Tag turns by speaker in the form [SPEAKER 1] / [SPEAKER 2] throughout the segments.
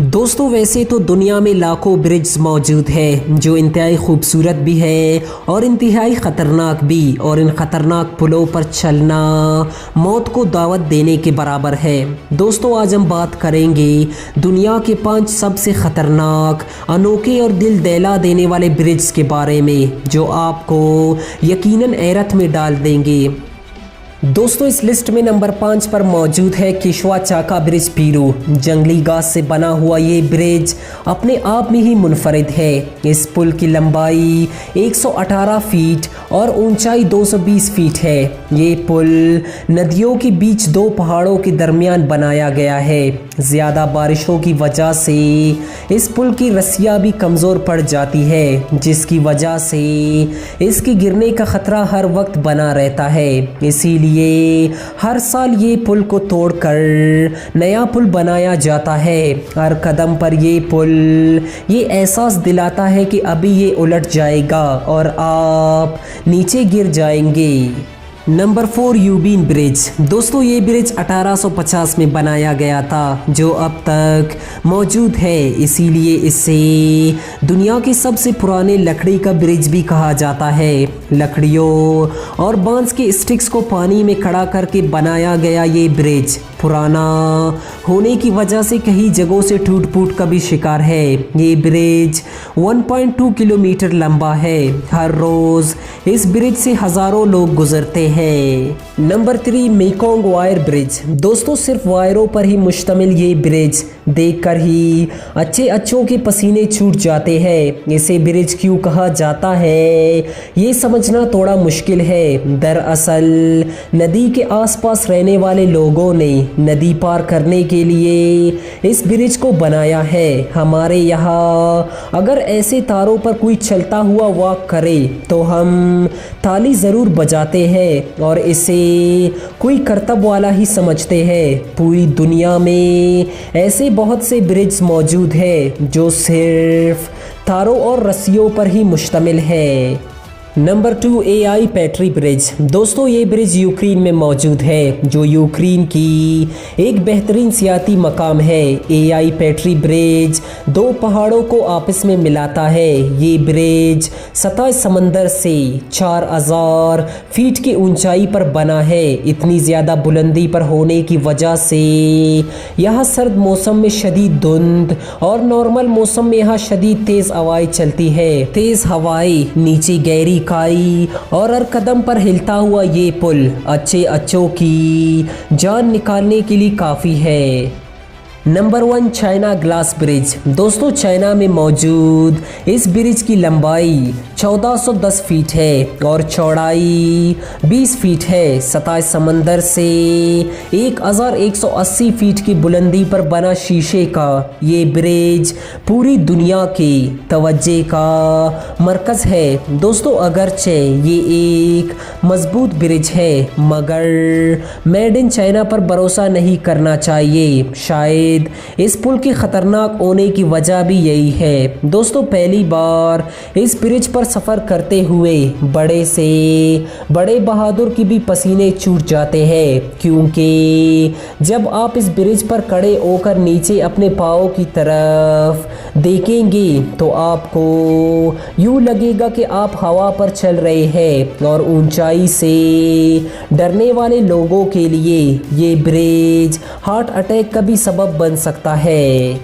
[SPEAKER 1] दोस्तों वैसे तो दुनिया में लाखों ब्रिज मौजूद है जो इंतहाई खूबसूरत भी है और इंतहाई ख़तरनाक भी, और इन ख़तरनाक पुलों पर चलना मौत को दावत देने के बराबर है। दोस्तों आज हम बात करेंगे दुनिया के 5 सबसे ख़तरनाक, अनोखे और दिल दहला देने वाले ब्रिज के बारे में जो आपको यकीनन हैरत में डाल देंगे। दोस्तों इस लिस्ट में नंबर 5 पर मौजूद है किश्वा चाका ब्रिज पीरू। जंगली घास से बना हुआ ये ब्रिज अपने आप में ही मुनफरिद है। इस पुल की लंबाई 118 फीट और ऊंचाई 220 फीट है। ये पुल नदियों के बीच 2 पहाड़ों के दरमियान बनाया गया है। ज़्यादा बारिशों की वजह से इस पुल की रस्सियाँ भी कमज़ोर पड़ जाती है, जिसकी वजह से इसके गिरने का ख़तरा हर वक्त बना रहता है। इसीलिए हर साल ये पुल को तोड़कर नया पुल बनाया जाता है। हर कदम पर ये पुल ये एहसास दिलाता है कि अभी ये उलट जाएगा और आप नीचे गिर जाएंगे। नंबर 4 यूबीन ब्रिज। दोस्तों ये ब्रिज 1850 में बनाया गया था जो अब तक मौजूद है, इसीलिए इसे दुनिया के सबसे पुराने लकड़ी का ब्रिज भी कहा जाता है। लकड़ियों और बांस के स्टिक्स को पानी में खड़ा करके बनाया गया ये ब्रिज पुराना होने की वजह से कई जगहों से टूट-फूट का भी शिकार है। ये ब्रिज 1.2 किलोमीटर लंबा है। हर रोज़ इस ब्रिज से हज़ारों लोग गुजरते हैं। Number 3 Mekong wire bridge. दोस्तों सिर्फ वायरों पर ही मुश्तमिल ये ब्रिज देखकर ही अच्छों के पसीने छूट जाते हैं। इसे ब्रिज क्यों कहा जाता है ये समझना थोड़ा मुश्किल है। दरअसल नदी के आसपास रहने वाले लोगों ने नदी पार करने के लिए इस ब्रिज को बनाया है। हमारे यहाँ अगर ऐसे तारों पर कोई चलता हुआ वॉक करे तो हम ताली ज़रूर बजाते हैं और इसे कोई करतब वाला ही समझते हैं। पूरी दुनिया में ऐसे बहुत से ब्रिज मौजूद हैं जो सिर्फ तारों और रस्सियों पर ही मुश्तमिल है। Number 2 AI petri bridge. दोस्तों ये ब्रिज यूक्रेन में मौजूद है जो यूक्रेन की एक बेहतरीन सियाती मकाम है। एआई पेट्री ब्रिज 2 पहाड़ों को आपस में मिलाता है। ये ब्रिज सतह समंदर से 4000 फीट की ऊंचाई पर बना है। इतनी ज़्यादा बुलंदी पर होने की वजह से यहाँ सर्द मौसम में शदीद धुंध और नॉर्मल मौसम में यहाँ शदीद तेज़ हवाएं चलती है। तेज़ हवाएं, नीचे गहरी खाई और हर कदम पर हिलता हुआ ये पुल अच्छों की जान निकालने के लिए काफ़ी है। Number 1 China glass bridge. दोस्तों चाइना में मौजूद इस ब्रिज की लंबाई 1410 फीट है और चौड़ाई 20 फीट है। सतह समंदर से 1180 फीट की बुलंदी पर बना शीशे का ये ब्रिज पूरी दुनिया की तवज्जो का मरकज़ है। दोस्तों अगरचे ये एक मजबूत ब्रिज है मगर मेड इन चाइना पर भरोसा नहीं करना चाहिए। शायद इस पुल के खतरनाक होने की वजह भी यही है। दोस्तों पहली बार इस ब्रिज पर सफ़र करते हुए बड़े से बड़े बहादुर की भी पसीने छूट जाते हैं, क्योंकि जब आप इस ब्रिज पर खड़े होकर नीचे अपने पाँव की तरफ देखेंगे तो आपको यूँ लगेगा कि आप हवा पर चल रहे हैं। और ऊंचाई से डरने वाले लोगों के लिए ये ब्रिज हार्ट अटैक का भी सबब बन सकता है।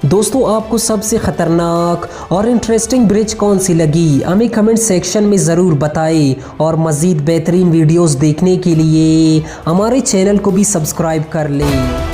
[SPEAKER 1] दोस्तों आपको सबसे ख़तरनाक और इंटरेस्टिंग ब्रिज कौन सी लगी हमें कमेंट सेक्शन में ज़रूर बताएं और मज़ीद बेहतरीन वीडियोस देखने के लिए हमारे चैनल को भी सब्सक्राइब कर लें।